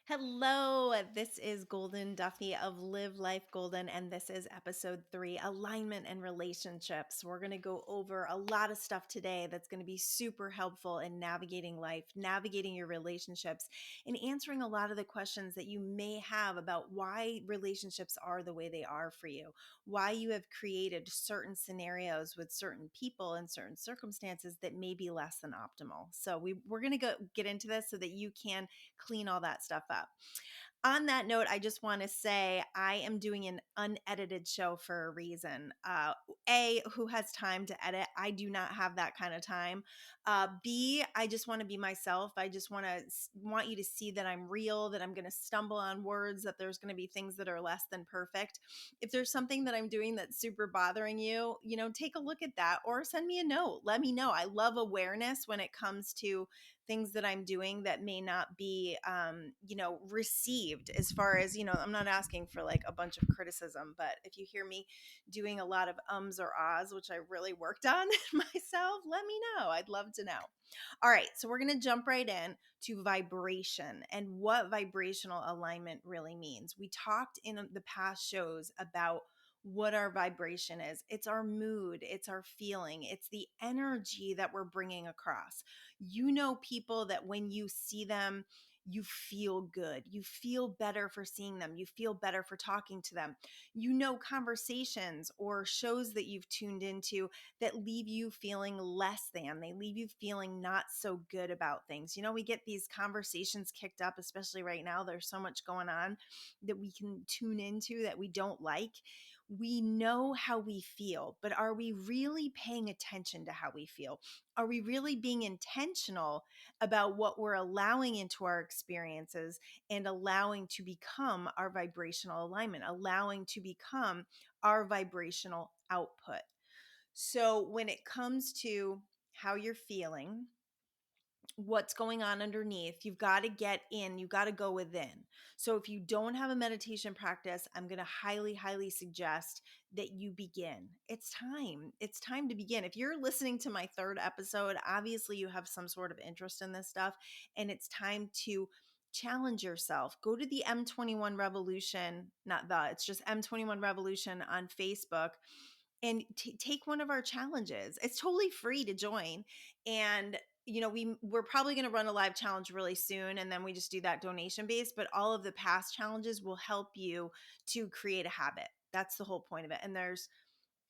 Hello, this is Golden Duffy of Live Life Golden, and this is episode 3, Alignment and Relationships. We're going to go over a lot of stuff today that's going to be super helpful in navigating life, navigating your relationships, and answering a lot of the questions that you may have about why relationships are the way they are for you, why you have created certain scenarios with certain people and certain circumstances that may be less than optimal. So we're going to get into this so that you can clean all that stuff up. On that note, I just want to say I am doing an unedited show for a reason. Who has time to edit? I do not have that kind of time. B, I just want to be myself. I just want you to see that I'm real, that I'm going to stumble on words, that there's going to be things that are less than perfect. If there's something that I'm doing that's super bothering you, take a look at that or send me a note. Let me know. I love awareness when it comes to things that I'm doing that may not be, received as far as, I'm not asking for like a bunch of criticism, but if you hear me doing a lot of ums or ahs, which I really worked on myself, let me know. I'd love to know. All right. So we're going to jump right in to vibration and what vibrational alignment really means. We talked in the past shows about what our vibration is. It's our mood, it's our feeling, it's the energy that we're bringing across. You know, people that when you see them, you feel good. You feel better for seeing them. You feel better for talking to them. You know, conversations or shows that you've tuned into that leave you feeling less than. They leave you feeling not so good about things. We get these conversations kicked up, especially right now. There's so much going on that we can tune into that we don't like. We know how we feel, but are we really paying attention to how we feel? Are we really being intentional about what we're allowing into our experiences and allowing to become our vibrational alignment, allowing to become our vibrational output? So when it comes to how you're feeling, what's going on underneath, you've got to get in, you've got to go within. So if you don't have a meditation practice, I'm going to highly, highly suggest that you begin. It's time. It's time to begin. If you're listening to my third episode, obviously you have some sort of interest in this stuff, and it's time to challenge yourself. Go to the M21 Revolution, it's just M21 Revolution on Facebook, and take one of our challenges. It's totally free to join. And we're probably going to run a live challenge really soon, and then we just do that donation base, but all of the past challenges will help you to create a habit. That's the whole point of it. And there's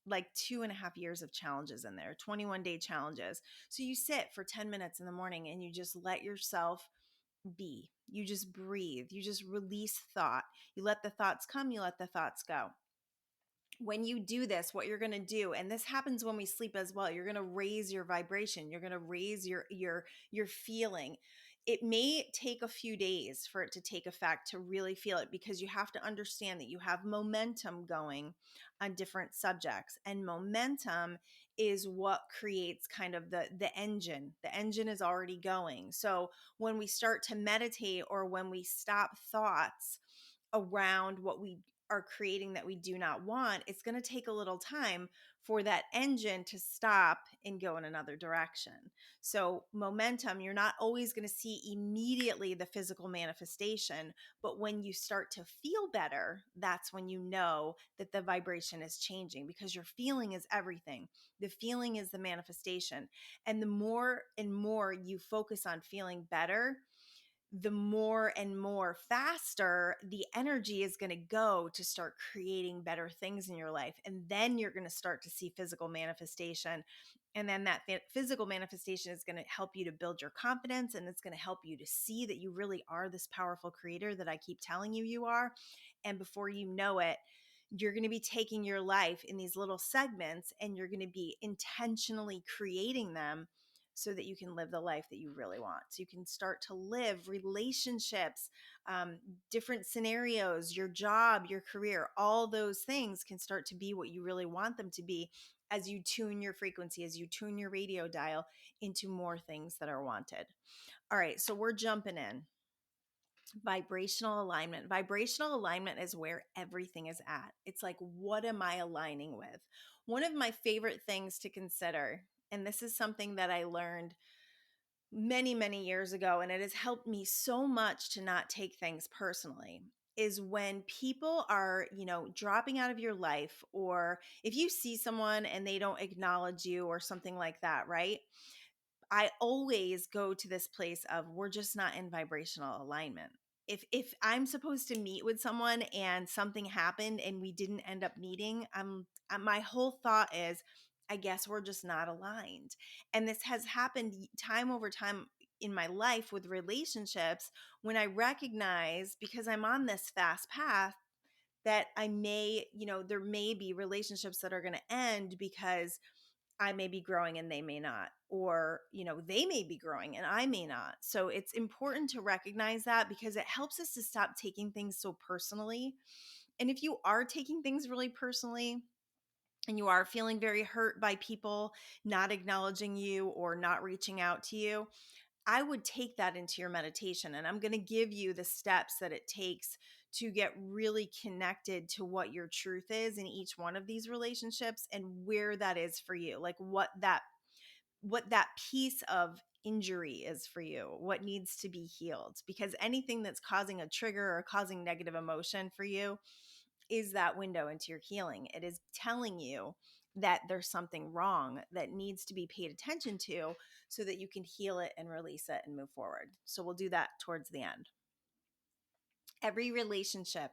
like 2.5 years of challenges in there, 21-day challenges. So you sit for 10 minutes in the morning and you just let yourself be. You just breathe. You just release thought. You let the thoughts come, you let the thoughts go. When you do this, what you're going to do, and this happens when we sleep as well, you're going to raise your vibration. You're going to raise your feeling. It may take a few days for it to take effect to really feel it, because you have to understand that you have momentum going on different subjects, and momentum is what creates kind of the engine. The engine is already going. So when we start to meditate, or when we stop thoughts around what we are creating that we do not want, it's going to take a little time for that engine to stop and go in another direction. So momentum, you're not always going to see immediately the physical manifestation, but when you start to feel better, that's when you know that the vibration is changing, because your feeling is everything. The feeling is the manifestation. And the more and more you focus on feeling better, the more and more faster the energy is going to go to start creating better things in your life. And then you're going to start to see physical manifestation. And then that physical manifestation is going to help you to build your confidence, and it's going to help you to see that you really are this powerful creator that I keep telling you you are. And before you know it, you're going to be taking your life in these little segments, and you're going to be intentionally creating them so that you can live the life that you really want. So you can start to live relationships, different scenarios, your job, your career, all those things can start to be what you really want them to be as you tune your frequency, as you tune your radio dial into more things that are wanted. All right, so we're jumping in. Vibrational alignment. Vibrational alignment is where everything is at. It's like, what am I aligning with? One of my favorite things to consider, and this is something that I learned many, many years ago, and it has helped me so much to not take things personally, is when people are, dropping out of your life, or if you see someone and they don't acknowledge you or something like that, right? I always go to this place of we're just not in vibrational alignment. If I'm supposed to meet with someone and something happened and we didn't end up meeting, my whole thought is, I guess we're just not aligned. And this has happened time over time in my life with relationships, when I recognize, because I'm on this fast path, that there may be relationships that are going to end because I may be growing and they may not, or, they may be growing and I may not. So it's important to recognize that, because it helps us to stop taking things so personally. And if you are taking things really personally and you are feeling very hurt by people not acknowledging you or not reaching out to you, I would take that into your meditation. And I'm going to give you the steps that it takes to get really connected to what your truth is in each one of these relationships, and where that is for you, like what that piece of injury is for you, what needs to be healed. Because anything that's causing a trigger or causing negative emotion for you is that window into your healing. It is telling you that there's something wrong that needs to be paid attention to, so that you can heal it and release it and move forward. So we'll do that towards the end. Every relationship,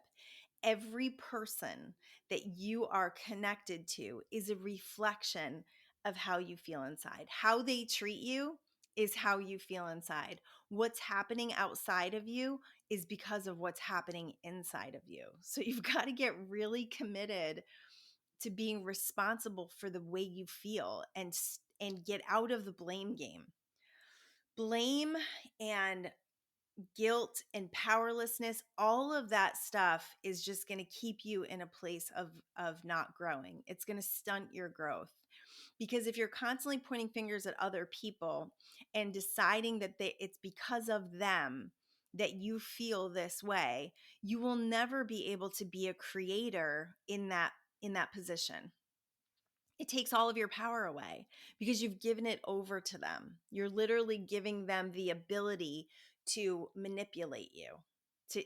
every person that you are connected to is a reflection of how you feel inside. How they treat you is how you feel inside. What's happening outside of you is because of what's happening inside of you. So you've got to get really committed to being responsible for the way you feel, and get out of the blame game. Blame and guilt and powerlessness, all of that stuff is just going to keep you in a place of not growing. It's going to stunt your growth. Because if you're constantly pointing fingers at other people and deciding that it's because of them that you feel this way, you will never be able to be a creator in that position. It takes all of your power away, because you've given it over to them. You're literally giving them the ability to manipulate you, to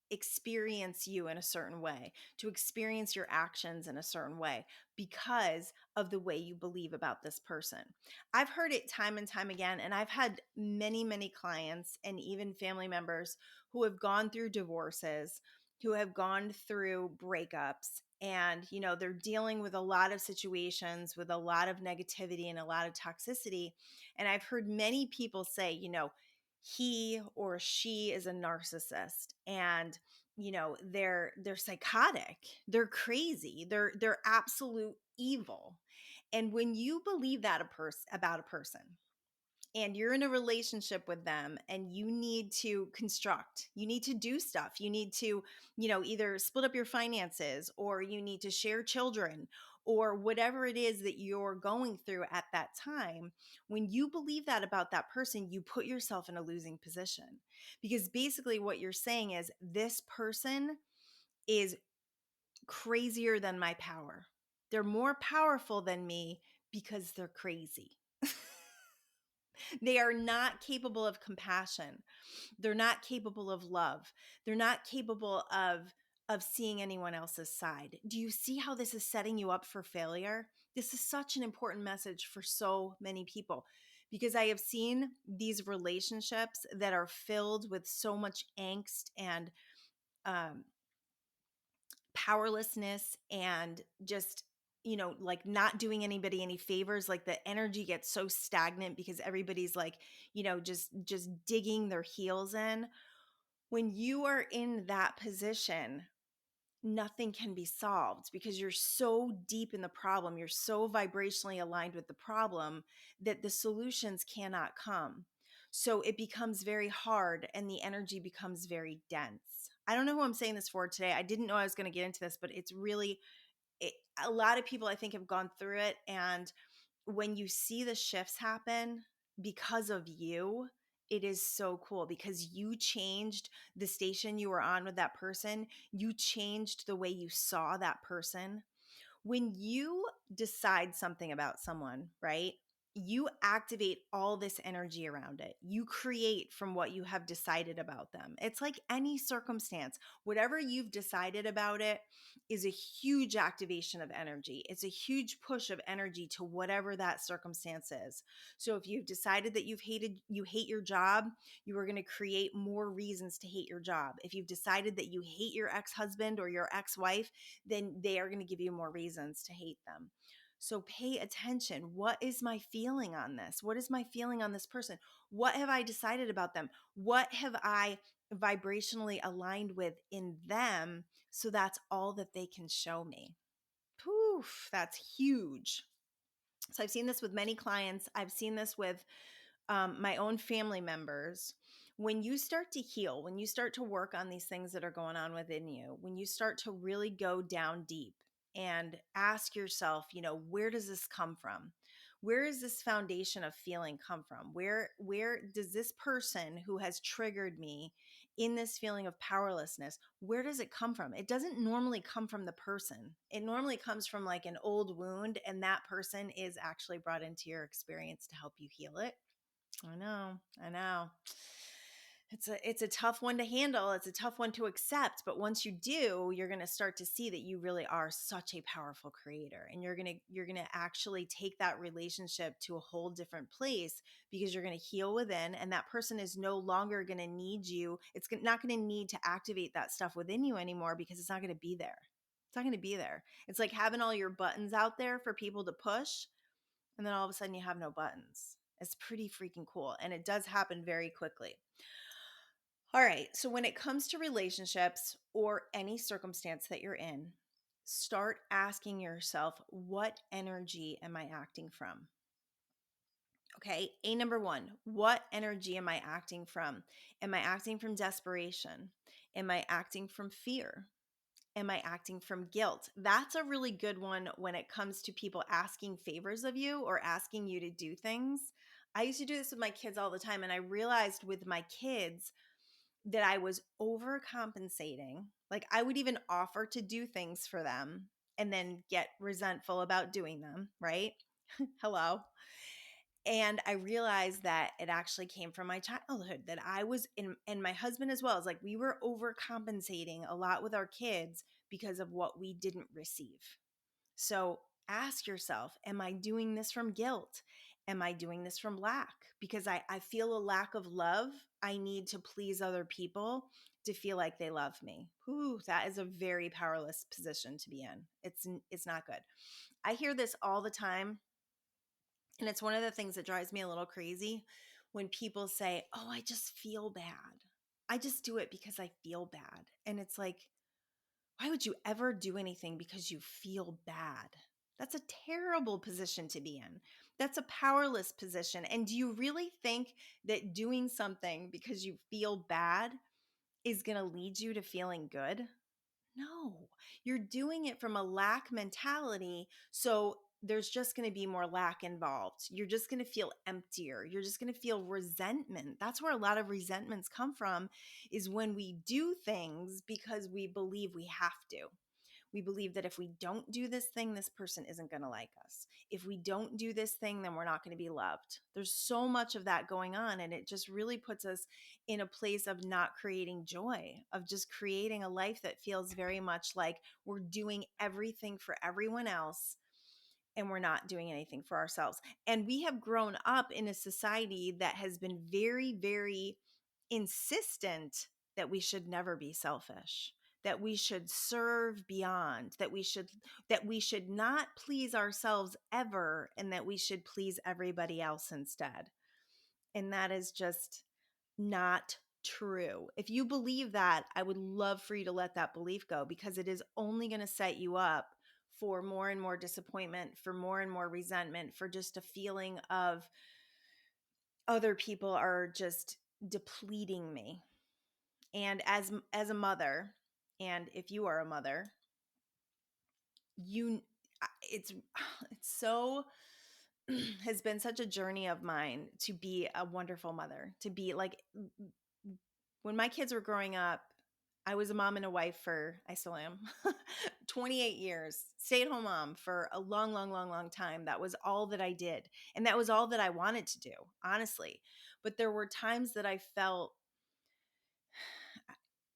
experience you in a certain way, to experience your actions in a certain way, because of the way you believe about this person. I've heard it time and time again, and I've had many, many clients and even family members who have gone through divorces, who have gone through breakups, and they're dealing with a lot of situations with a lot of negativity and a lot of toxicity. And I've heard many people say, he or she is a narcissist, and they're psychotic, they're crazy, they're absolute evil. And when you believe that about a person, and you're in a relationship with them, and you need to construct, you need to do stuff, you need to, either split up your finances, or you need to share children, or whatever it is that you're going through at that time. When you believe that about that person, you put yourself in a losing position, because basically what you're saying is, this person is crazier than my power. They're more powerful than me because they're crazy. They are not capable of compassion. They're not capable of love. They're not capable of seeing anyone else's side. Do you see how this is setting you up for failure? This is such an important message for so many people, because I have seen these relationships that are filled with so much angst and um, powerlessness, and just like not doing anybody any favors. Like the energy gets so stagnant because everybody's like, just digging their heels in. When you are in that position, nothing can be solved, because you're so deep in the problem, you're so vibrationally aligned with the problem, that the solutions cannot come. So it becomes very hard, and the energy becomes very dense. I don't know who I'm saying this for today. I didn't know I was going to get into this, but it's really a lot of people I think have gone through it. And when you see the shifts happen because of you, it is so cool, because you changed the station you were on with that person. You changed the way you saw that person. When you decide something about someone, right? you activate all this energy around it. You create from what you have decided about them. It's like any circumstance. Whatever you've decided about it is a huge activation of energy. It's a huge push of energy to whatever that circumstance is. So if you've decided that you hate your job, you are going to create more reasons to hate your job. If you've decided that you hate your ex-husband or your ex-wife, then they are going to give you more reasons to hate them. So pay attention. What is my feeling on this? What is my feeling on this person? What have I decided about them? What have I vibrationally aligned with in them? So that's all that they can show me. Poof, that's huge. So I've seen this with many clients. I've seen this with my own family members. When you start to heal, when you start to work on these things that are going on within you, when you start to really go down deep and ask yourself, where does this come from? Where is this foundation of feeling come from? Where does this person who has triggered me in this feeling of powerlessness, where does it come from? It doesn't normally come from the person. It normally comes from like an old wound, and that person is actually brought into your experience to help you heal it. I know. It's a tough one to handle. It's a tough one to accept, but once you do, you're going to start to see that you really are such a powerful creator, and you're going to actually take that relationship to a whole different place, because you're going to heal within, and that person is no longer going to need you. It's not going to need to activate that stuff within you anymore, because it's not going to be there. It's not going to be there. It's like having all your buttons out there for people to push, and then all of a sudden you have no buttons. It's pretty freaking cool. And it does happen very quickly. All right. So when it comes to relationships or any circumstance that you're in, start asking yourself, what energy am I acting from? Okay. Number one, what energy am I acting from? Am I acting from desperation? Am I acting from fear? Am I acting from guilt? That's a really good one when it comes to people asking favors of you or asking you to do things. I used to do this with my kids all the time, and I realized with my kids that I was overcompensating. Like I would even offer to do things for them and then get resentful about doing them, right? Hello. And I realized that it actually came from my childhood, that I was in, and my husband as well. It's like we were overcompensating a lot with our kids because of what we didn't receive. So ask yourself, am I doing this from guilt? Am I doing this from lack? Because I feel a lack of love. I need to please other people to feel like they love me. Ooh, that is a very powerless position to be in. It's not good. I hear this all the time. And it's one of the things that drives me a little crazy when people say, "Oh, I just feel bad. I just do it because I feel bad." And it's like, why would you ever do anything because you feel bad? That's a terrible position to be in. That's a powerless position. And do you really think that doing something because you feel bad is going to lead you to feeling good? No, you're doing it from a lack mentality. So there's just going to be more lack involved. You're just going to feel emptier. You're just going to feel resentment. That's where a lot of resentments come from, is when we do things because we believe we have to. We believe that if we don't do this thing, this person isn't going to like us. If we don't do this thing, then we're not going to be loved. There's so much of that going on, and it just really puts us in a place of not creating joy, of just creating a life that feels very much like we're doing everything for everyone else and we're not doing anything for ourselves. And we have grown up in a society that has been very, very insistent that we should never be selfish, that we should serve beyond, that we should not please ourselves ever, and that we should please everybody else instead. And that is just not true. If you believe that, I would love for you to let that belief go, because it is only going to set you up for more and more disappointment, for more and more resentment, for just a feeling of other people are just depleting me. And as a mother, and if you are a mother, it's so has been such a journey of mine to be a wonderful mother, to be like, when my kids were growing up, I was a mom and a wife I still am, 28 years, stay-at-home mom for a long, long, long, long time. That was all that I did. And that was all that I wanted to do, honestly. But there were times that I felt,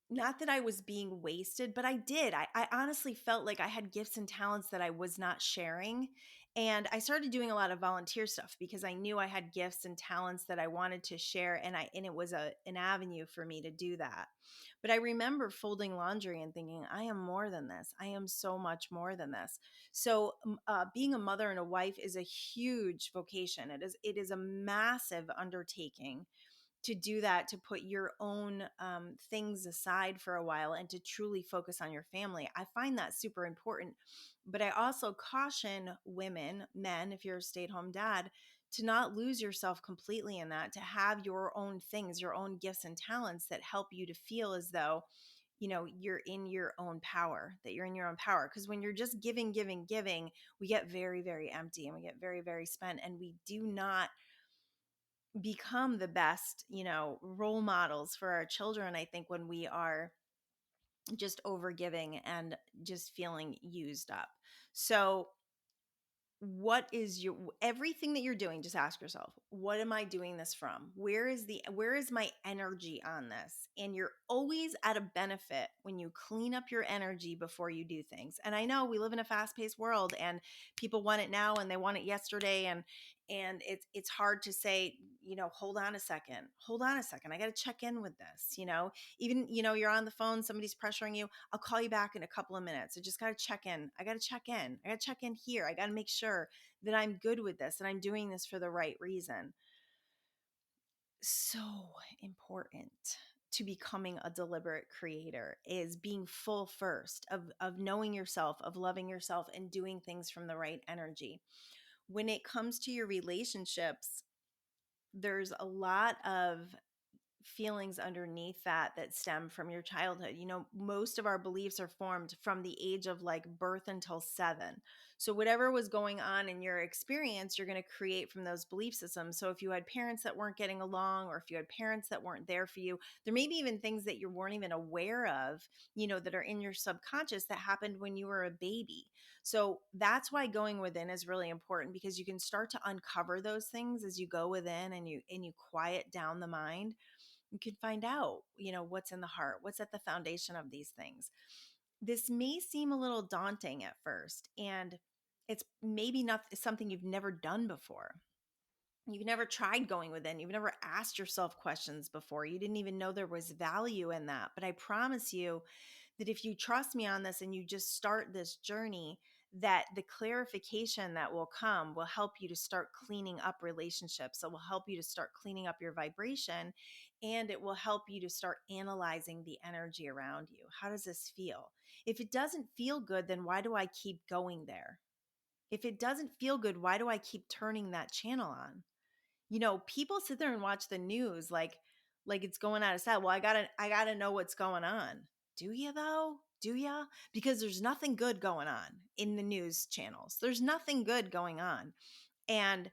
not that I was being wasted, but I did. I honestly felt like I had gifts and talents that I was not sharing. And I started doing a lot of volunteer stuff because I knew I had gifts and talents that I wanted to share. And it was an avenue for me to do that. But I remember folding laundry and thinking, I am more than this. I am so much more than this. So being a mother and a wife is a huge vocation. It is a massive undertaking to do that, to put your own things aside for a while and to truly focus on your family. I find that super important. But I also caution women, men, if you're a stay-at-home dad, to not lose yourself completely in that, to have your own things, your own gifts and talents that help you to feel as though, you're in your own power, that you're in your own power. Because when you're just giving, giving, giving, we get very, very empty and we get very, very spent, and we do not become the best, role models for our children, I think, when we are just over giving and just feeling used up. So what is your everything that you're doing, just ask yourself, what am I doing this from? Where is my energy on this? And you're always at a benefit when you clean up your energy before you do things. And I know we live in a fast-paced world and people want it now and they want it yesterday, and it's hard to say, hold on a second. Hold on a second. I got to check in with this, even, you're on the phone, somebody's pressuring you. I'll call you back in a couple of minutes. I just got to check in. I got to check in. I got to check in here. I got to make sure that I'm good with this and I'm doing this for the right reason. So important to becoming a deliberate creator is being full first of knowing yourself, of loving yourself, and doing things from the right energy. When it comes to your relationships, there's a lot of feelings underneath that stem from your childhood. Most of our beliefs are formed from the age of like birth until 7. So whatever was going on in your experience, you're going to create from those belief systems. So if you had parents that weren't getting along, or if you had parents that weren't there for you, there may be even things that you weren't even aware of, that are in your subconscious that happened when you were a baby. So that's why going within is really important, because you can start to uncover those things as you go within and you quiet down the mind. You can find out, what's in the heart, what's at the foundation of these things. This may seem a little daunting at first, and it's maybe not something you've never done before. You've never tried going within. You've never asked yourself questions before. You didn't even know there was value in that. But I promise you that if you trust me on this and you just start this journey, that the clarification that will come will help you to start cleaning up relationships. It will help you to start cleaning up your vibration, and it will help you to start analyzing the energy around you. How does this feel? If it doesn't feel good, then why do I keep going there? If it doesn't feel good, why do I keep turning that channel on? People sit there and watch the news like it's going out of style. Well, I gotta know what's going on. Do you though? Do ya? Because there's nothing good going on in the news channels. There's nothing good going on. And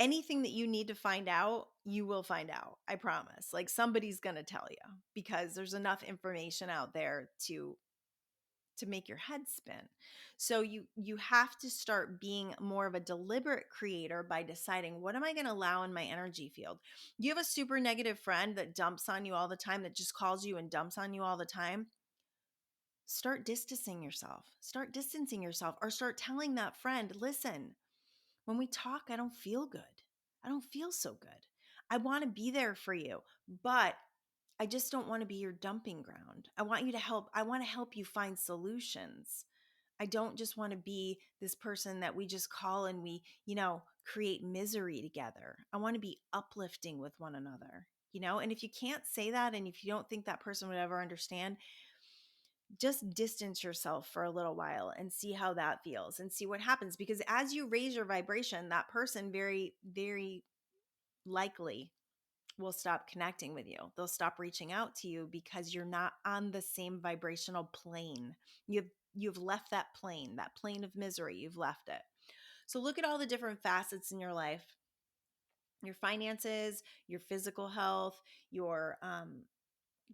anything that you need to find out, you will find out. I promise. Like, somebody's gonna tell you, because there's enough information out there to make your head spin. So you have to start being more of a deliberate creator by deciding, what am I going to allow in my energy field? You have a super negative friend that dumps on you all the time, that just calls you and dumps on you all the time. Start distancing yourself. Start distancing yourself, or start telling that friend, listen, when we talk, I don't feel good. I don't feel so good. I want to be there for you, but I just don't want to be your dumping ground. I want you to help. I want to help you find solutions. I don't just want to be this person that we just call and we, create misery together. I want to be uplifting with one another, and if you can't say that, and if you don't think that person would ever understand, just distance yourself for a little while and see how that feels and see what happens. Because as you raise your vibration, that person very, very likely will stop connecting with you. They'll stop reaching out to you because you're not on the same vibrational plane. You've left that plane of misery. You've left it. So look at all the different facets in your life: your finances, your physical health, your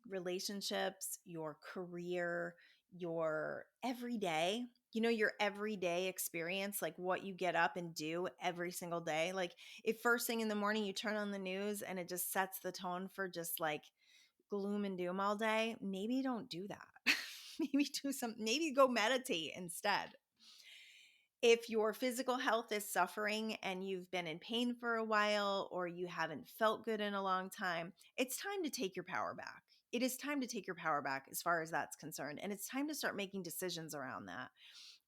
relationships, your career, your everyday, your everyday experience, like what you get up and do every single day. Like if first thing in the morning you turn on the news and it just sets the tone for just like gloom and doom all day, maybe don't do that. Maybe go meditate instead. If your physical health is suffering and you've been in pain for a while or you haven't felt good in a long time, it's time to take your power back. It is time to take your power back as far as that's concerned. And it's time to start making decisions around that.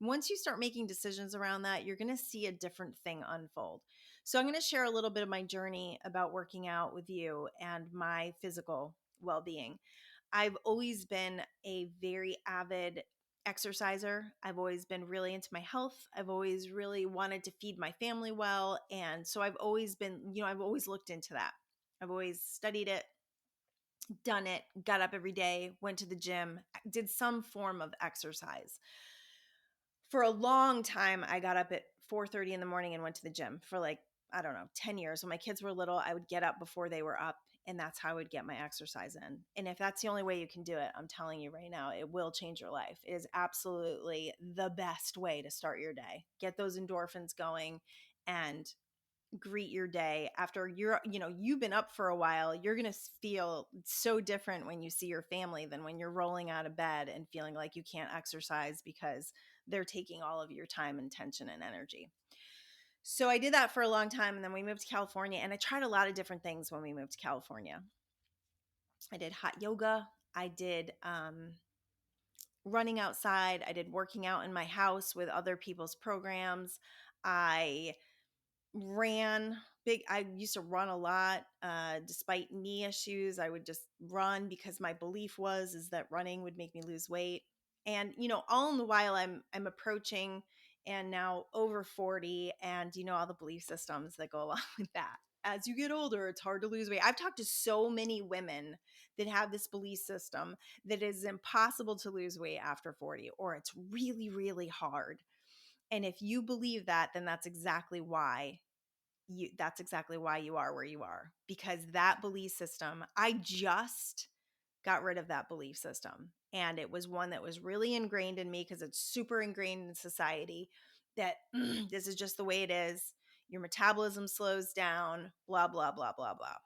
Once you start making decisions around that, you're going to see a different thing unfold. So, I'm going to share a little bit of my journey about working out with you and my physical well being. I've always been a very avid exerciser. I've always been really into my health. I've always really wanted to feed my family well. And so I've always been, I've always looked into that. I've always studied it, done it, got up every day, went to the gym, did some form of exercise. For a long time, I got up at 4:30 in the morning and went to the gym for like, I don't know, 10 years. When my kids were little, I would get up before they were up, and that's how I would get my exercise in. And if that's the only way you can do it, I'm telling you right now, it will change your life. It is absolutely the best way to start your day. Get those endorphins going and greet your day after you've been up for a while. You're going to feel so different when you see your family than when you're rolling out of bed and feeling like you can't exercise because they're taking all of your time and attention and energy. So I did that for a long time, and then we moved to California, and I tried a lot of different things when we moved to California. I did hot yoga. I did running outside. I did working out in my house with other people's programs. I ran big. I used to run a lot. Despite knee issues, I would just run because my belief is that running would make me lose weight. And all in the while, I'm approaching and now over 40, and all the belief systems that go along with that. As you get older, it's hard to lose weight. I've talked to so many women that have this belief system that it is impossible to lose weight after 40, or it's really, really hard. And if you believe that, then that's exactly why you are where you are, because that belief system, I just got rid of that belief system. And it was one that was really ingrained in me because it's super ingrained in society that this is just the way it is. Your metabolism slows down, blah, blah, blah, blah, blah.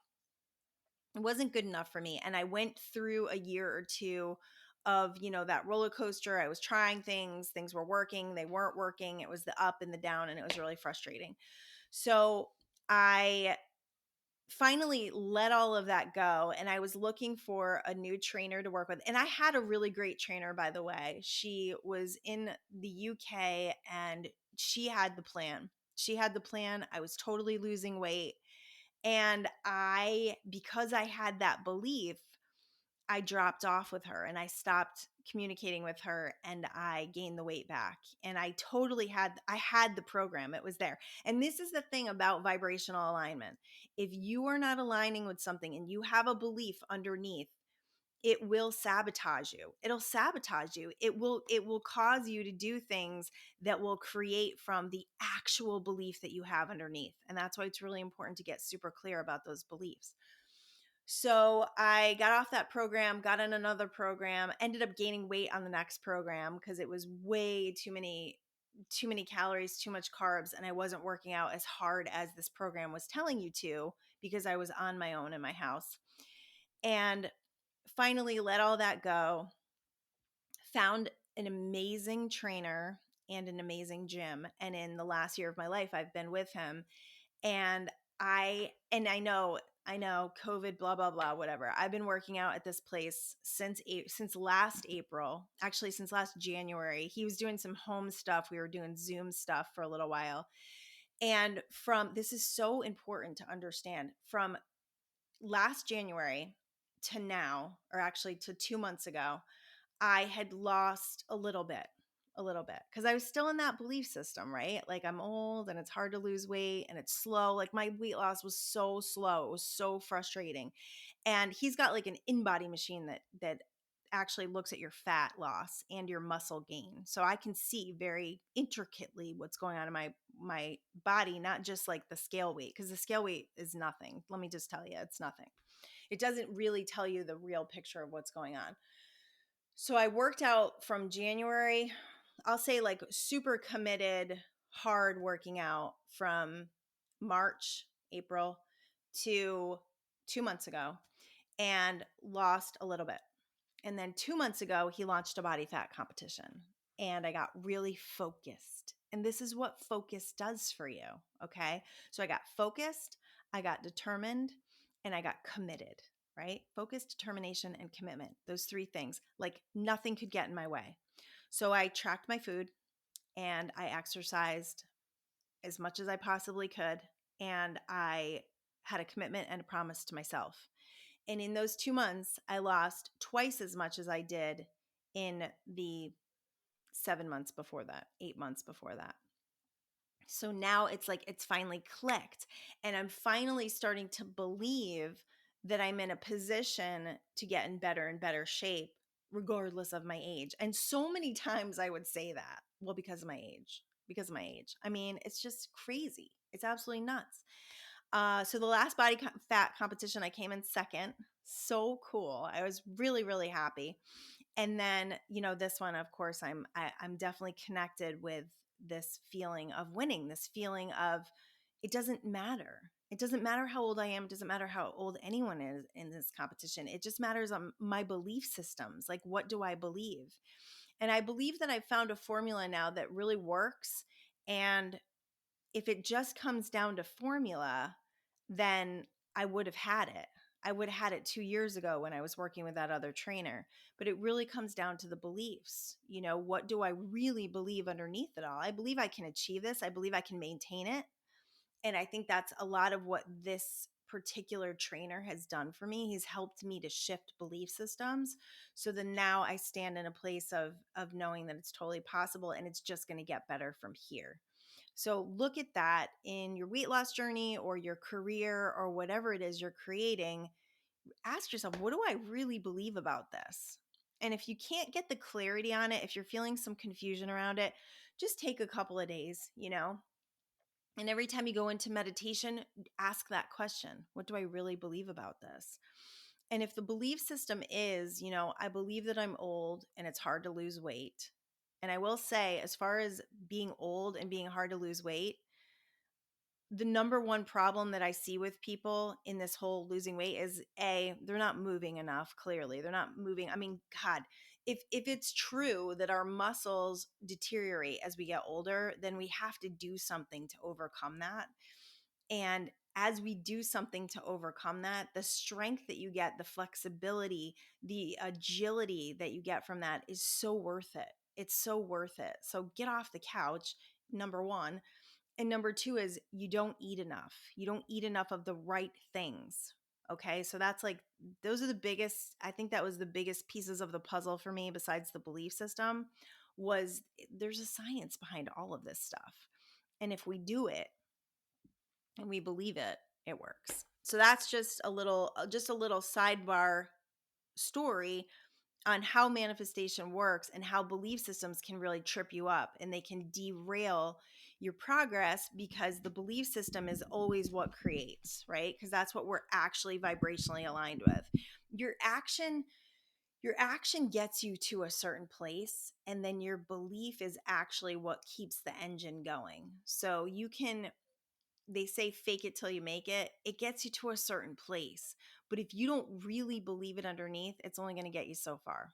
It wasn't good enough for me. And I went through a year or two of, that roller coaster. I was trying things were working, they weren't working. It was the up and the down, and it was really frustrating. So I finally let all of that go, and I was looking for a new trainer to work with. And I had a really great trainer, by the way. She was in the UK, and she had the plan. I was totally losing weight. And because I had that belief, I dropped off with her and I stopped communicating with her, and I gained the weight back. And I had the program. It was there. And this is the thing about vibrational alignment. If you are not aligning with something and you have a belief underneath, it will sabotage you. It'll sabotage you. It will cause you to do things that will create from the actual belief that you have underneath. And that's why it's really important to get super clear about those beliefs. So I got off that program, got on another program, ended up gaining weight on the next program because it was way too many calories, too much carbs, and I wasn't working out as hard as this program was telling you to because I was on my own in my house. And finally let all that go, found an amazing trainer and an amazing gym. And in the last year of my life, I've been with him. And I know COVID, blah, blah, blah, whatever. I've been working out at this place since last April, actually since last January. He was doing some home stuff. We were doing Zoom stuff for a little while. And this is so important to understand, from last January to now, or actually to 2 months ago, I had lost a little bit because I was still in that belief system, right? Like I'm old and it's hard to lose weight and it's slow. Like my weight loss was so slow. It was so frustrating. And he's got like an in-body machine that actually looks at your fat loss and your muscle gain. So I can see very intricately what's going on in my body, not just like the scale weight, because the scale weight is nothing. Let me just tell you, it's nothing. It doesn't really tell you the real picture of what's going on. So I worked out from January, I'll say like super committed, hard working out from March, April to 2 months ago, and lost a little bit. And then 2 months ago, he launched a body fat competition, and I got really focused. And this is what focus does for you. Okay. So I got focused, I got determined, and I got committed, right? Focus, determination, and commitment. Those three things, like nothing could get in my way. So I tracked my food and I exercised as much as I possibly could. And I had a commitment and a promise to myself. And in those 2 months, I lost twice as much as I did in the 7 months before that, 8 months before that. So now it's like it's finally clicked. And I'm finally starting to believe that I'm in a position to get in better and better shape, regardless of my age. And so many times I would say that, well, because of my age, because of my age. I mean, it's just crazy. It's absolutely nuts. So the last fat competition, I came in second. So cool. I was really, really happy. And then, this one, of course, I'm definitely connected with this feeling of winning, this feeling of it doesn't matter. It doesn't matter how old I am. It doesn't matter how old anyone is in this competition. It just matters on my belief systems. Like, what do I believe? And I believe that I've found a formula now that really works. And if it just comes down to formula, then I would have had it. I would have had it 2 years ago when I was working with that other trainer. But it really comes down to the beliefs. What do I really believe underneath it all? I believe I can achieve this. I believe I can maintain it. And I think that's a lot of what this particular trainer has done for me. He's helped me to shift belief systems. So then now I stand in a place of knowing that it's totally possible and it's just going to get better from here. So look at that in your weight loss journey or your career or whatever it is you're creating. Ask yourself, what do I really believe about this? And if you can't get the clarity on it, if you're feeling some confusion around it, just take a couple of days. And every time you go into meditation, ask that question. What do I really believe about this? And if the belief system is, I believe that I'm old and it's hard to lose weight. And I will say, as far as being old and being hard to lose weight, the number one problem that I see with people in this whole losing weight is they're not moving enough. Clearly, they're not moving. I mean, God, if it's true that our muscles deteriorate as we get older, then we have to do something to overcome that. And as we do something to overcome that, the strength that you get, the flexibility, the agility that you get from that is so worth it. It's so worth it. So get off the couch, number one. And number two is you don't eat enough. You don't eat enough of the right things. Okay. So that's like, those are the biggest, I think that was the biggest pieces of the puzzle for me besides the belief system was there's a science behind all of this stuff. And if we do it and we believe it, it works. So that's just a little sidebar story on how manifestation works and how belief systems can really trip you up and they can derail your progress because the belief system is always what creates, right? Because that's what we're actually vibrationally aligned with. Your action gets you to a certain place, and then your belief is actually what keeps the engine going. So they say fake it till you make it. It gets you to a certain place. But if you don't really believe it underneath, it's only going to get you so far,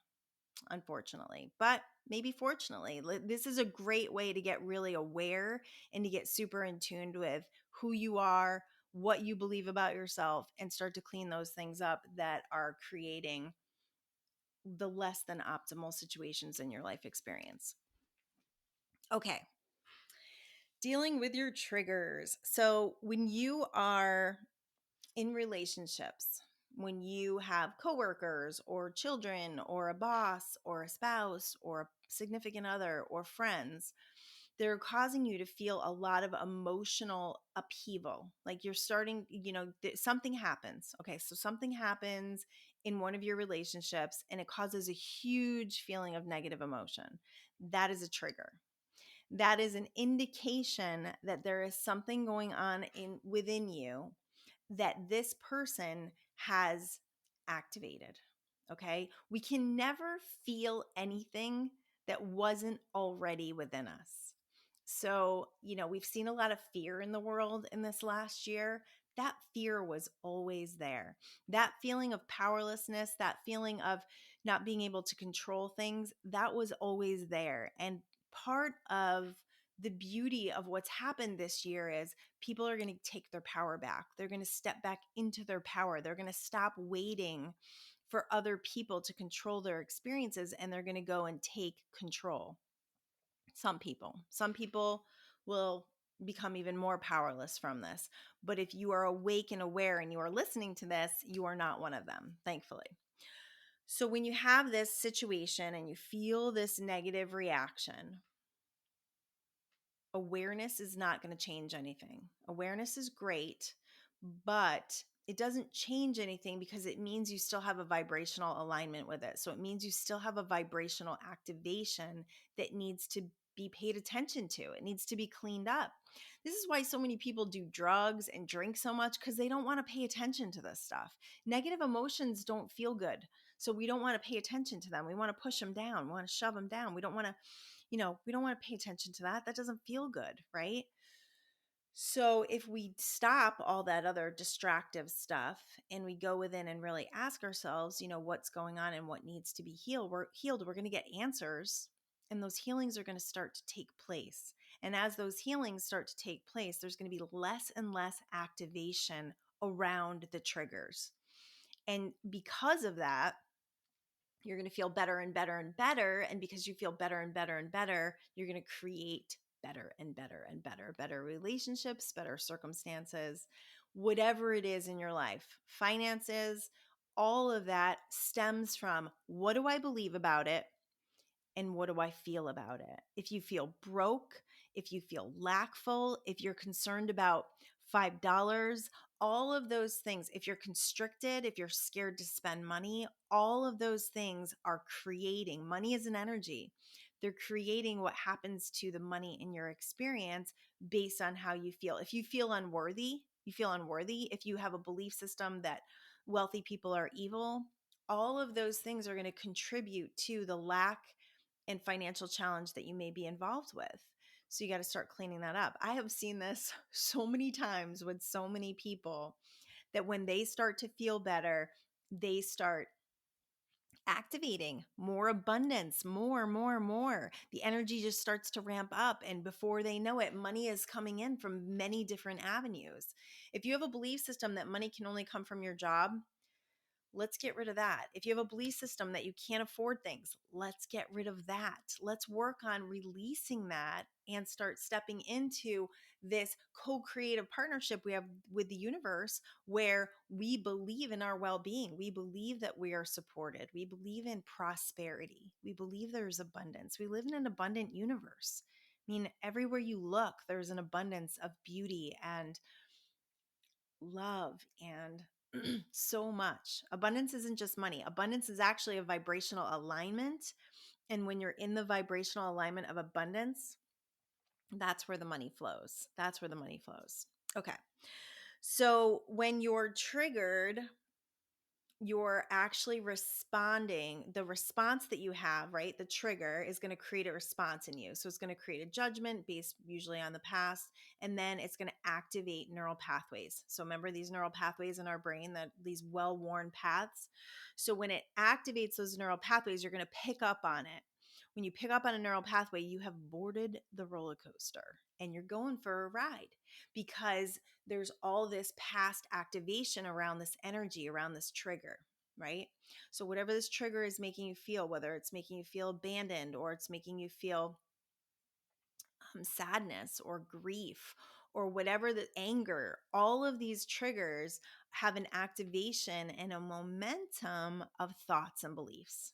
unfortunately. But maybe fortunately, this is a great way to get really aware and to get super in tune with who you are, what you believe about yourself, and start to clean those things up that are creating the less than optimal situations in your life experience. Okay. Dealing with your triggers. So when you are in relationships, when you have coworkers or children or a boss or a spouse or a significant other or friends, they're causing you to feel a lot of emotional upheaval. Like you're starting, something happens. Okay, so something happens in one of your relationships and it causes a huge feeling of negative emotion. That is a trigger. That is an indication that there is something going on within you that this person has activated. Okay. We can never feel anything that wasn't already within us. So, we've seen a lot of fear in the world in this last year. That fear was always there. That feeling of powerlessness, that feeling of not being able to control things, that was always there. And part of the beauty of what's happened this year is people are going to take their power back. They're going to step back into their power. They're going to stop waiting for other people to control their experiences, and they're going to go and take control. Some people will become even more powerless from this. But if you are awake and aware and you are listening to this, you are not one of them, thankfully. So when you have this situation and you feel this negative reaction, awareness is not going to change anything. Awareness is great, but it doesn't change anything because it means you still have a vibrational alignment with it. So it means you still have a vibrational activation that needs to be paid attention to. It needs to be cleaned up. This is why so many people do drugs and drink so much, because they don't want to pay attention to this stuff. Negative emotions don't feel good. So we don't want to pay attention to them. We want to push them down. We want to shove them down. We don't want to pay attention to that. That doesn't feel good, right? So if we stop all that other distractive stuff and we go within and really ask ourselves, what's going on and what needs to be healed, we're going to get answers, and those healings are going to start to take place. And as those healings start to take place, there's going to be less and less activation around the triggers. And because of that, you're going to feel better and better and better. And because you feel better and better and better, you're going to create better and better and better relationships, better circumstances, whatever it is in your life, finances, all of that stems from, what do I believe about it? And what do I feel about it? If you feel broke, if you feel lackful, if you're concerned about $5, all of those things, if you're constricted, if you're scared to spend money, all of those things are creating, money is an energy. They're creating what happens to the money in your experience based on how you feel. If you feel unworthy, you feel unworthy. If you have a belief system that wealthy people are evil, all of those things are going to contribute to the lack and financial challenge that you may be involved with. So you got to start cleaning that up. I have seen this so many times with so many people that when they start to feel better, they start activating more abundance, more. The energy just starts to ramp up. And before they know it, money is coming in from many different avenues. If you have a belief system that money can only come from your job, let's get rid of that. If you have a belief system that you can't afford things, let's get rid of that. Let's work on releasing that and start stepping into this co-creative partnership we have with the universe, where we believe in our well-being. We believe that we are supported. We believe in prosperity. We believe there's abundance. We live in an abundant universe. I mean, everywhere you look, there's an abundance of beauty and love and so much. Abundance isn't just money. Abundance is actually a vibrational alignment. And when you're in the vibrational alignment of abundance, that's where the money flows. That's where the money flows. Okay. So when you're triggered, you're actually responding. The response that you have, right? The trigger is going to create a response in you. So it's going to create a judgment based usually on the past, and then it's going to activate neural pathways. So remember these neural pathways in our brain, that these well-worn paths. So when it activates those neural pathways, you're going to pick up on it. When you pick up on a neural pathway, you have boarded the roller coaster and you're going for a ride, because there's all this past activation around this energy, around this trigger, right? So whatever this trigger is making you feel, whether it's making you feel abandoned or it's making you feel sadness or grief or whatever, the anger, all of these triggers have an activation and a momentum of thoughts and beliefs.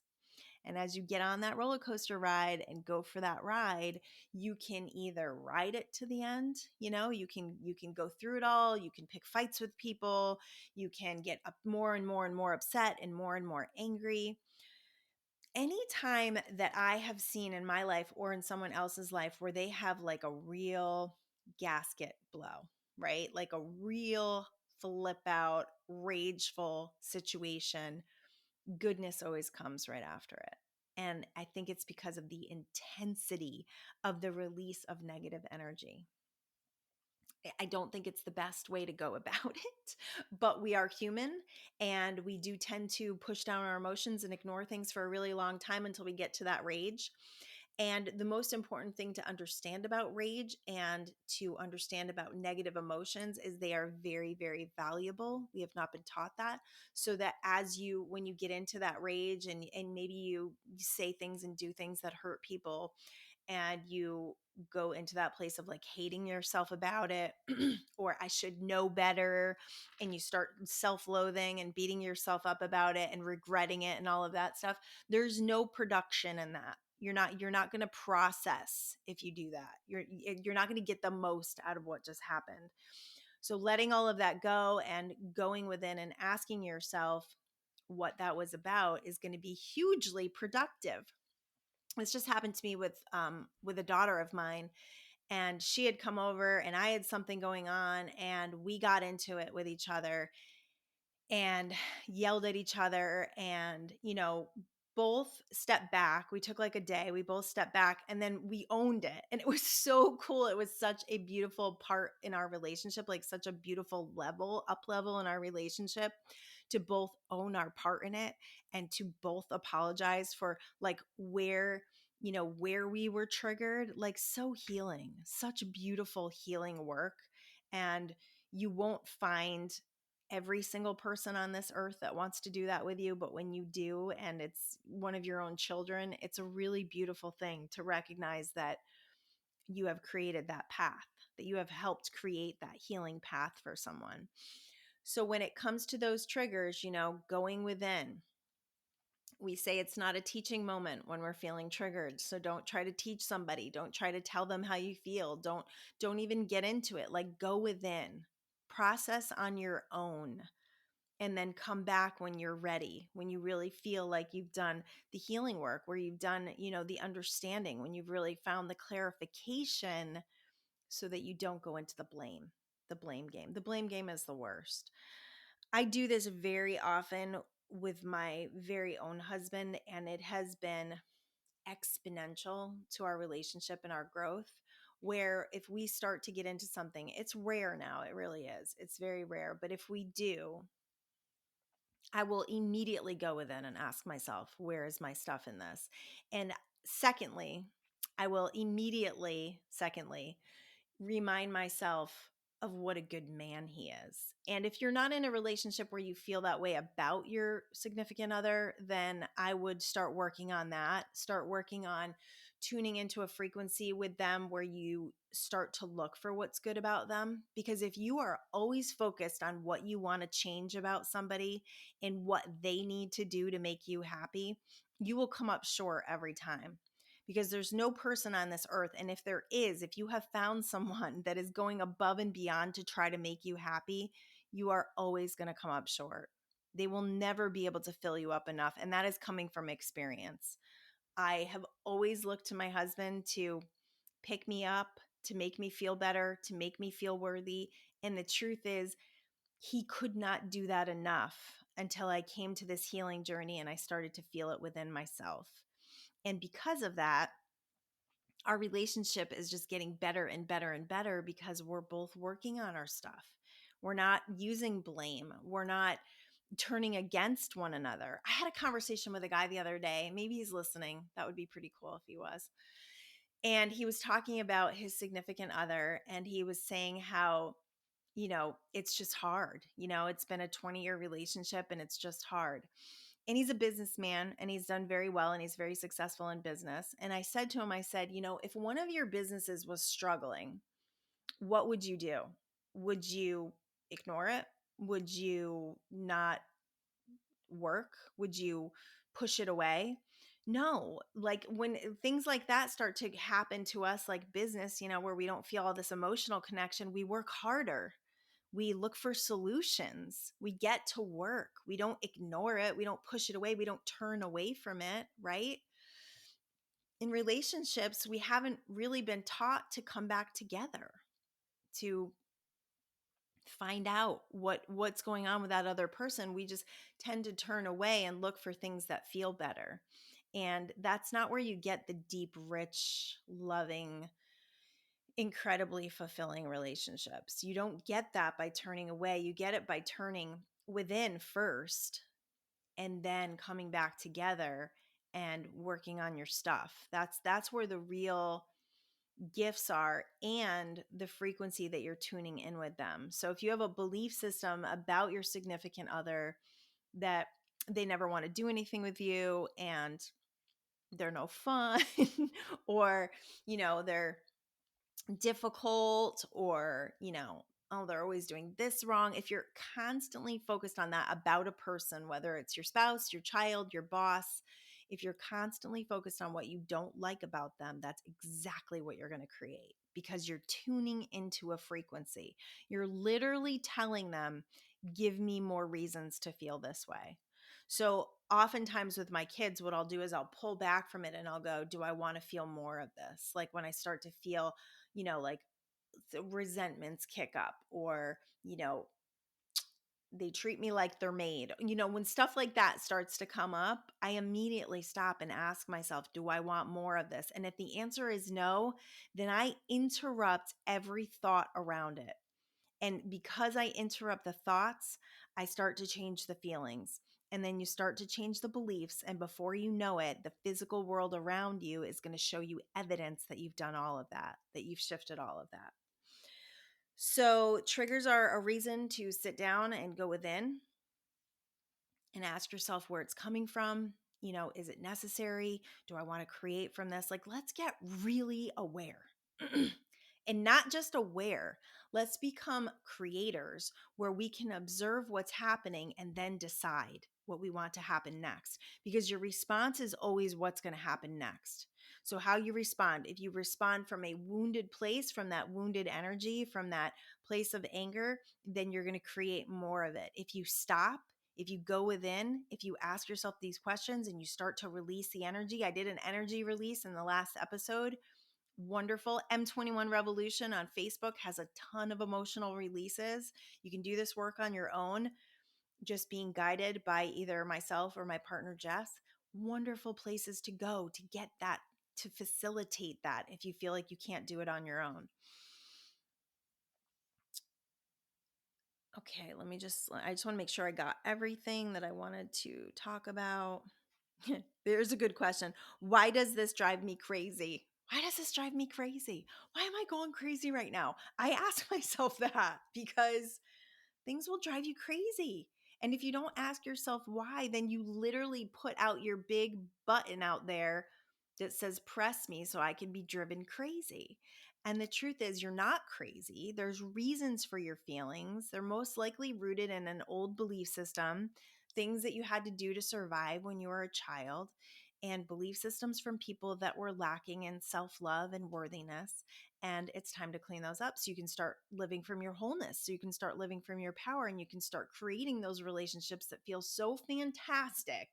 And as you get on that roller coaster ride and go for that ride, you can either ride it to the end, you can go through it all, you can pick fights with people, you can get up more and more upset and more angry. Anytime that I have seen in my life or in someone else's life where they have like a real gasket blow, right? Like a real flip out, rageful situation, goodness always comes right after it. And I think it's because of the intensity of the release of negative energy. I don't think it's the best way to go about it, but we are human and we do tend to push down our emotions and ignore things for a really long time until we get to that rage. And the most important thing to understand about rage and to understand about negative emotions is they are very, very valuable. We have not been taught that. So that when you get into that rage and maybe you say things and do things that hurt people, and you go into that place of like hating yourself about it, or I should know better, and you start self-loathing and beating yourself up about it and regretting it and all of that stuff, there's no production in that. You're not going to process if you do that. You're not going to get the most out of what just happened. So letting all of that go and going within and asking yourself what that was about is going to be hugely productive. This just happened to me with a daughter of mine, and she had come over and I had something going on, and we got into it with each other and yelled at each other, and both stepped back. We took like a day. We both stepped back and then we owned it. And it was so cool. It was such a beautiful part in our relationship, like such a beautiful up level in our relationship, to both own our part in it and to both apologize for like where we were triggered. Like, so healing, such beautiful healing work. And you won't find every single person on this earth that wants to do that with you, but when you do, and it's one of your own children, it's a really beautiful thing to recognize that you have created that path, that you have helped create that healing path for someone. So when it comes to those triggers, going within, we say it's not a teaching moment when we're feeling triggered. So don't try to teach somebody. Don't try to tell them how you feel. Don't even get into it. Like, go within, process on your own, and then come back when you're ready, when you really feel like you've done the healing work, where you've done, the understanding, when you've really found the clarification, so that you don't go into the blame game. The blame game is the worst. I do this very often with my very own husband, and it has been exponential to our relationship and our growth. Where if we start to get into something, it's rare now, it really is. It's very rare. But if we do, I will immediately go within and ask myself, where is my stuff in this? And secondly, I will immediately, remind myself of what a good man he is. And if you're not in a relationship where you feel that way about your significant other, then I would start working on that. Start working on tuning into a frequency with them where you start to look for what's good about them. Because if you are always focused on what you want to change about somebody and what they need to do to make you happy, you will come up short every time. Because there's no person on this earth, and if you have found someone that is going above and beyond to try to make you happy, you are always going to come up short. They will never be able to fill you up enough, and that is coming from experience. I have always looked to my husband to pick me up, to make me feel better, to make me feel worthy, and the truth is, he could not do that enough until I came to this healing journey and I started to feel it within myself. And because of that, our relationship is just getting better and better and better because we're both working on our stuff. We're not using blame. We're not turning against one another. I had a conversation with a guy the other day. Maybe he's listening. That would be pretty cool if he was. And he was talking about his significant other, and he was saying how, it's just hard. It's been a 20-year relationship and it's just hard. And he's a businessman and he's done very well and he's very successful in business. And I said to him, if one of your businesses was struggling, what would you do? Would you ignore it? Would you not work? Would you push it away? No. Like, when things like that start to happen to us, like business, where we don't feel all this emotional connection, we work harder. We look for solutions. We get to work. We don't ignore it. We don't push it away. We don't turn away from it, right? In relationships, we haven't really been taught to come back together, to find out what's going on with that other person. We just tend to turn away and look for things that feel better. And that's not where you get the deep, rich, loving, incredibly fulfilling relationships. You don't get that by turning away. You get it by turning within first and then coming back together and working on your stuff. That's where the real gifts are, and the frequency that you're tuning in with them. So if you have a belief system about your significant other that they never want to do anything with you and they're no fun or they're difficult, or oh, they're always doing this wrong. If you're constantly focused on that about a person, whether it's your spouse, your child, your boss, if you're constantly focused on what you don't like about them, that's exactly what you're going to create, because you're tuning into a frequency. You're literally telling them, give me more reasons to feel this way. So oftentimes with my kids, what I'll do is I'll pull back from it and I'll go, do I want to feel more of this? Like when I start to feel like the resentments kick up, or, they treat me like they're made. When stuff like that starts to come up, I immediately stop and ask myself, do I want more of this? And if the answer is no, then I interrupt every thought around it. And because I interrupt the thoughts, I start to change the feelings. And then you start to change the beliefs. And before you know it, the physical world around you is going to show you evidence that you've done all of that, that you've shifted all of that. So triggers are a reason to sit down and go within and ask yourself where it's coming from. Is it necessary? Do I want to create from this? Like, let's get really aware. And not just aware, let's become creators where we can observe what's happening and then decide what we want to happen next. Because your response is always what's going to happen next. So, how you respond, if you respond from a wounded place, from that wounded energy, from that place of anger, then you're going to create more of it. If you stop, if you go within, if you ask yourself these questions and you start to release the energy. I did an energy release in the last episode. Wonderful. M21 Revolution on Facebook has a ton of emotional releases. You can do this work on your own, just being guided by either myself or my partner, Jess. Wonderful places to go to get that, to facilitate that if you feel like you can't do it on your own. Okay, I just want to make sure I got everything that I wanted to talk about. There's a good question. Why does this drive me crazy? Why does this drive me crazy? Why am I going crazy right now? I ask myself that because things will drive you crazy. And if you don't ask yourself why, then you literally put out your big button out there that says, press me so I can be driven crazy. And the truth is, you're not crazy. There's reasons for your feelings. They're most likely rooted in an old belief system, things that you had to do to survive when you were a child, and belief systems from people that were lacking in self-love and worthiness. And it's time to clean those up so you can start living from your wholeness, so you can start living from your power, and you can start creating those relationships that feel so fantastic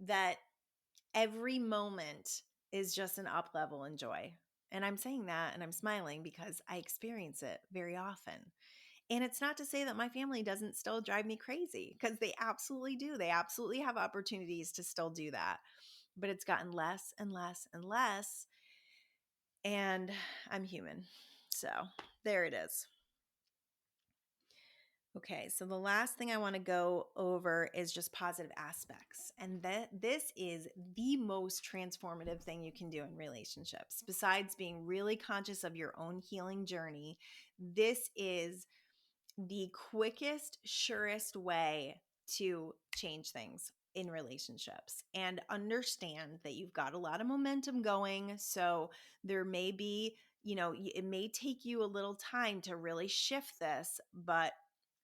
that every moment is just an up level in joy. And I'm saying that and I'm smiling because I experience it very often. And it's not to say that my family doesn't still drive me crazy, because they absolutely do. They absolutely have opportunities to still do that. But it's gotten less and less and less. And I'm human. So there it is. Okay, so the last thing I want to go over is just positive aspects. And this is the most transformative thing you can do in relationships. Besides being really conscious of your own healing journey, this is the quickest, surest way to change things in relationships. And understand that you've got a lot of momentum going. So there may be, it may take you a little time to really shift this, but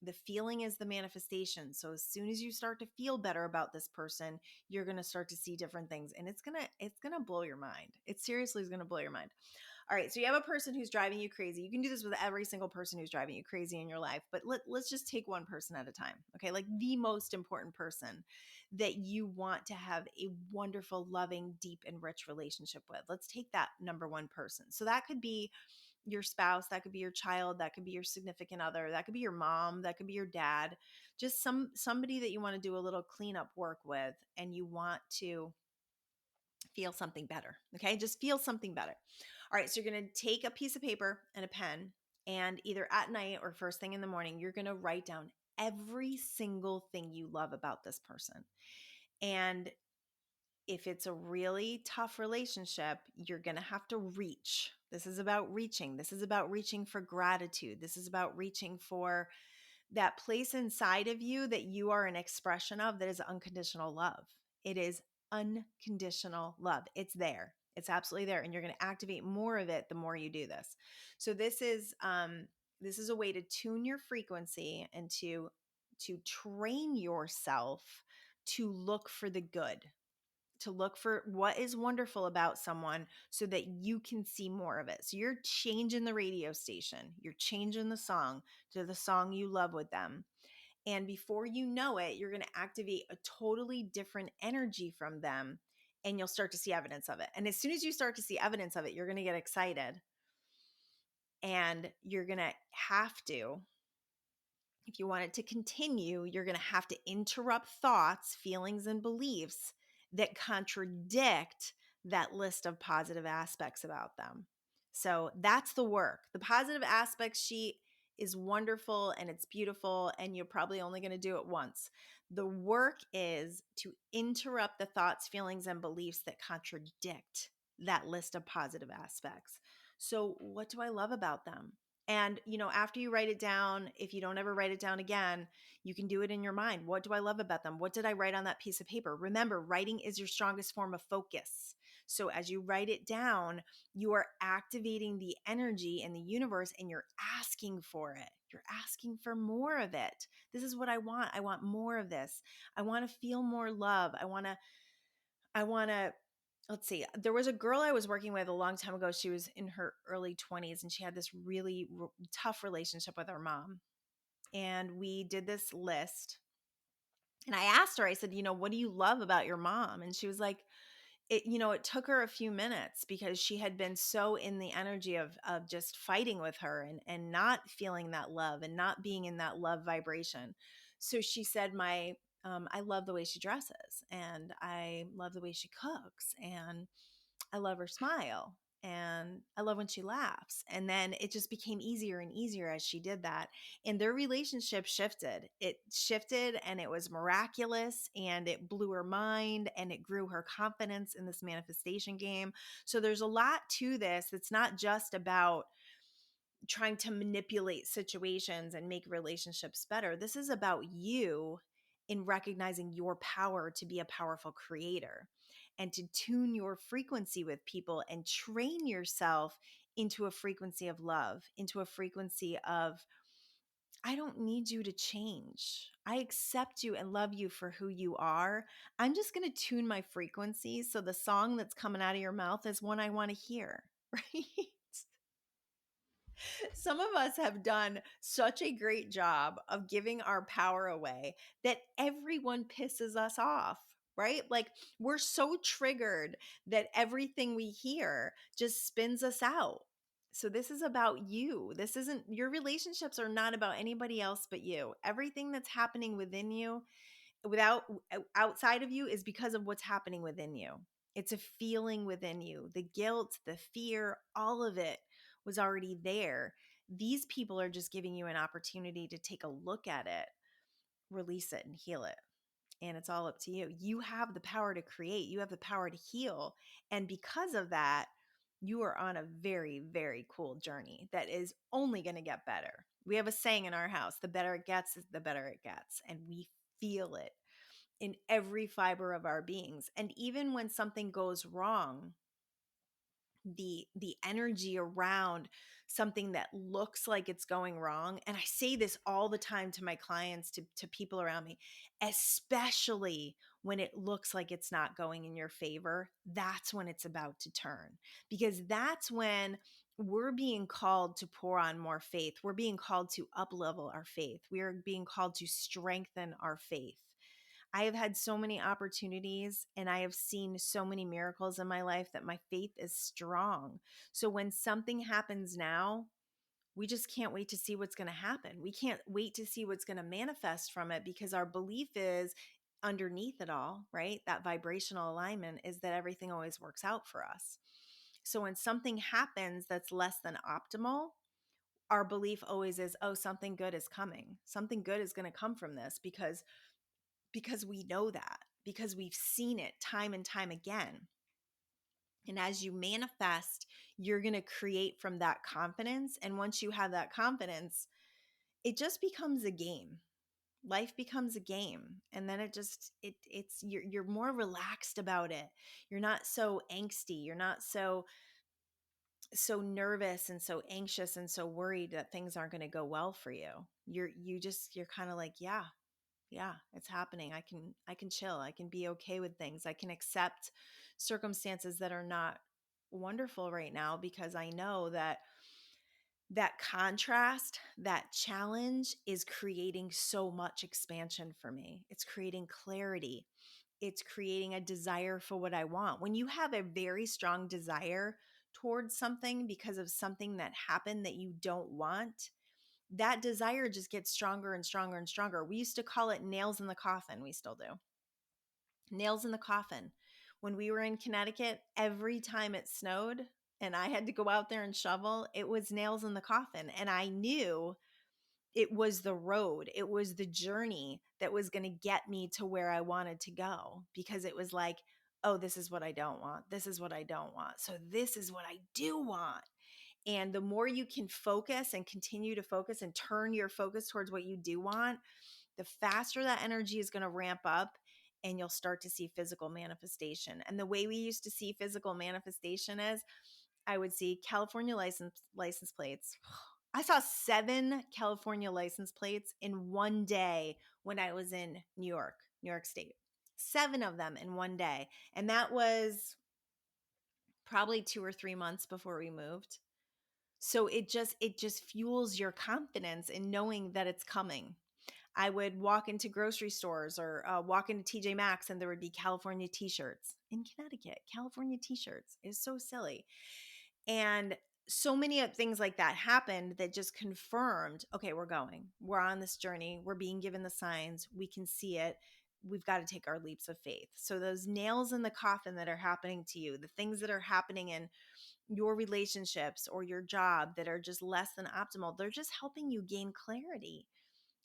the feeling is the manifestation. So as soon as you start to feel better about this person, you're going to start to see different things, and it's going to blow your mind. It seriously is going to blow your mind. All right, so you have a person who's driving you crazy. You can do this with every single person who's driving you crazy in your life, but let's just take one person at a time, okay? Like the most important person that you want to have a wonderful, loving, deep, and rich relationship with. Let's take that number one person. So that could be your spouse, that could be your child, that could be your significant other, that could be your mom, that could be your dad, just somebody that you want to do a little cleanup work with, and you want to feel something better. Okay, just feel something better. All right, so you're going to take a piece of paper and a pen, and either at night or first thing in the morning, you're going to write down every single thing you love about this person. And if it's a really tough relationship, you're going to have to reach. This is about reaching. This is about reaching for gratitude. This is about reaching for that place inside of you that you are an expression of, that is unconditional love. It is unconditional love. It's there. It's absolutely there. And you're going to activate more of it the more you do this. So this is a way to tune your frequency and to train yourself to look for the good, to look for what is wonderful about someone so that you can see more of it. So you're changing the radio station, you're changing the song to the song you love with them. And before you know it, you're going to activate a totally different energy from them, and you'll start to see evidence of it. And as soon as you start to see evidence of it, you're going to get excited, and you're going to have to, if you want it to continue, you're going to have to interrupt thoughts, feelings, and beliefs that contradict that list of positive aspects about them. So that's the work. The positive aspect sheet is wonderful and it's beautiful, and you're probably only going to do it once. The work is to interrupt the thoughts, feelings, and beliefs that contradict that list of positive aspects. So, what do I love about them? And, after you write it down, if you don't ever write it down again, you can do it in your mind. What do I love about them? What did I write on that piece of paper? Remember, writing is your strongest form of focus. So as you write it down, you are activating the energy in the universe, and you're asking for it. You're asking for more of it. This is what I want. I want more of this. I want to feel more love. I want to let's see. There was a girl I was working with a long time ago. She was in her early 20s, and she had this really tough relationship with her mom. And we did this list. And I asked her, I said, what do you love about your mom? And she was like, it took her a few minutes because she had been so in the energy of just fighting with her and not feeling that love and not being in that love vibration. So she said, I love the way she dresses, and I love the way she cooks, and I love her smile, and I love when she laughs. And then it just became easier and easier as she did that. And their relationship shifted. It shifted, and it was miraculous, and it blew her mind, and it grew her confidence in this manifestation game. So there's a lot to this. It's not just about trying to manipulate situations and make relationships better. This is about you in recognizing your power to be a powerful creator, and to tune your frequency with people and train yourself into a frequency of love, into a frequency of, I don't need you to change. I accept you and love you for who you are. I'm just going to tune my frequency so the song that's coming out of your mouth is one I want to hear, right? Some of us have done such a great job of giving our power away that everyone pisses us off, right? Like, we're so triggered that everything we hear just spins us out. So this is about you. This isn't, your relationships are not about anybody else but you. Everything that's happening within you, without outside of you, is because of what's happening within you. It's a feeling within you. The guilt, the fear, all of it was already there. These people are just giving you an opportunity to take a look at it, release it, and heal it. And it's all up to you. You have the power to create, you have the power to heal. And because of that, you are on a very, very cool journey that is only going to get better. We have a saying in our house: the better it gets, the better it gets. And we feel it in every fiber of our beings. And even when something goes wrong, the energy around something that looks like it's going wrong, and I say this all the time to my clients, to people around me, especially when it looks like it's not going in your favor, that's when it's about to turn, because that's when we're being called to pour on more faith. We're being called to up level our faith. We are being called to strengthen our faith. I have had so many opportunities and I have seen so many miracles in my life that my faith is strong. So when something happens now, we just can't wait to see what's going to happen. We can't wait to see what's going to manifest from it, because our belief is underneath it all, right? That vibrational alignment is that everything always works out for us. So when something happens that's less than optimal, our belief always is, oh, something good is coming. Something good is going to come from this, because we know that, because we've seen it time and time again. And as you manifest, you're going to create from that confidence. And once you have that confidence, it just becomes a game. Life becomes a game. And then you're more relaxed about it. You're not so angsty. You're not so nervous and so anxious and so worried that things aren't going to go well for you. You're kind of like, yeah, it's happening. I can chill. I can be okay with things. I can accept circumstances that are not wonderful right now, because I know that contrast, that challenge is creating so much expansion for me. It's creating clarity. It's creating a desire for what I want. When you have a very strong desire towards something because of something that happened that you don't want, that desire just gets stronger and stronger and stronger. We used to call it nails in the coffin. We still do. Nails in the coffin. When we were in Connecticut, every time it snowed and I had to go out there and shovel, it was nails in the coffin. And I knew it was the road, it was the journey that was going to get me to where I wanted to go, because it was like, oh, this is what I don't want. This is what I don't want. So this is what I do want. And the more you can focus and continue to focus and turn your focus towards what you do want, the faster that energy is going to ramp up, and you'll start to see physical manifestation. And the way we used to see physical manifestation is, I would see California license plates. I saw 7 California license plates in one day when I was in New York State. 7 of them in one day. And that was probably 2 or 3 months before we moved. So it just fuels your confidence in knowing that it's coming. I would walk into grocery stores or walk into TJ Maxx, and there would be California t-shirts in Connecticut. California t-shirts is so silly. And so many of things like that happened that just confirmed, okay, we're going. We're on this journey. We're being given the signs. We can see it. We've got to take our leaps of faith. So those nails in the coffin that are happening to you, the things that are happening in your relationships or your job that are just less than optimal, they're just helping you gain clarity.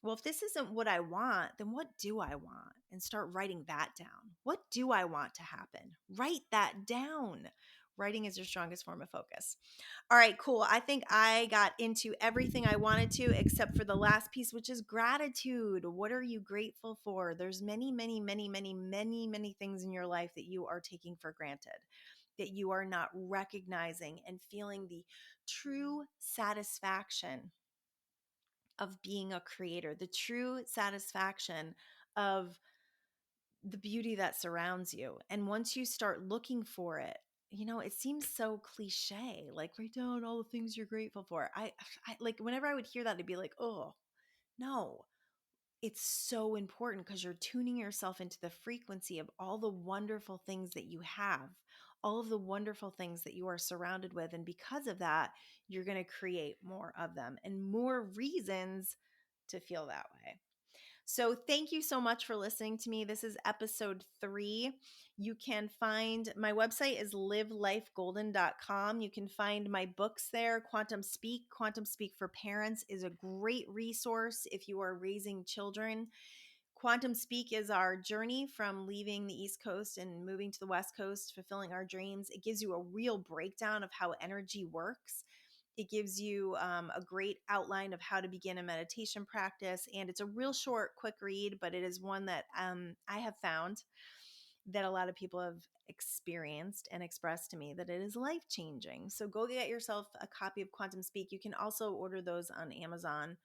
Well, if this isn't what I want, then what do I want? And start writing that down. What do I want to happen? Write that down. Writing is your strongest form of focus. All right, cool. I think I got into everything I wanted to, except for the last piece, which is gratitude. What are you grateful for? There's many, many, many, many, many, many things in your life that you are taking for granted, that you are not recognizing and feeling the true satisfaction of being a creator, the true satisfaction of the beauty that surrounds you. And once you start looking for it, it seems so cliche, like write down all the things you're grateful for. I like, whenever I would hear that, I'd be like, oh, no. It's so important, because you're tuning yourself into the frequency of all the wonderful things that you have, all of the wonderful things that you are surrounded with. And because of that, you're going to create more of them and more reasons to feel that way. So thank you so much for listening to me. This is episode 3. You can find my website is livelifegolden.com. You can find my books there. Quantum Speak for Parents is a great resource if you are raising children. Quantum Speak is our journey from leaving the East Coast and moving to the West Coast, fulfilling our dreams. It gives you a real breakdown of how energy works. It gives you a great outline of how to begin a meditation practice. And it's a real short, quick read, but it is one that I have found that a lot of people have experienced and expressed to me that it is life-changing. So go get yourself a copy of Quantum Speak. You can also order those on Amazon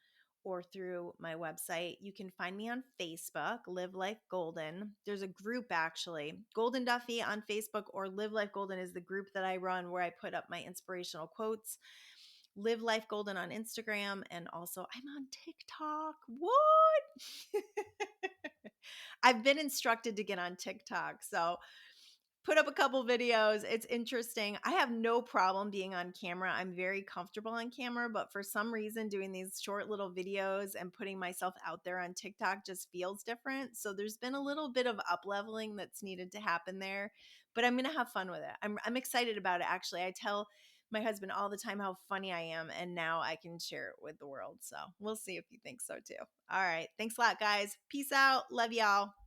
or through my website. You can find me on Facebook, Live Life Golden. There's a group, actually, Golden Duffy on Facebook, or Live Life Golden is the group that I run, where I put up my inspirational quotes. Live Life Golden on Instagram, and also I'm on TikTok. What? I've been instructed to get on TikTok. So put up a couple videos. It's interesting. I have no problem being on camera. I'm very comfortable on camera, but for some reason, doing these short little videos and putting myself out there on TikTok just feels different. So there's been a little bit of up leveling that's needed to happen there, but I'm going to have fun with it. I'm excited about it. Actually, I tell my husband all the time how funny I am, and now I can share it with the world. So we'll see if he thinks so too. All right. Thanks a lot, guys. Peace out. Love y'all.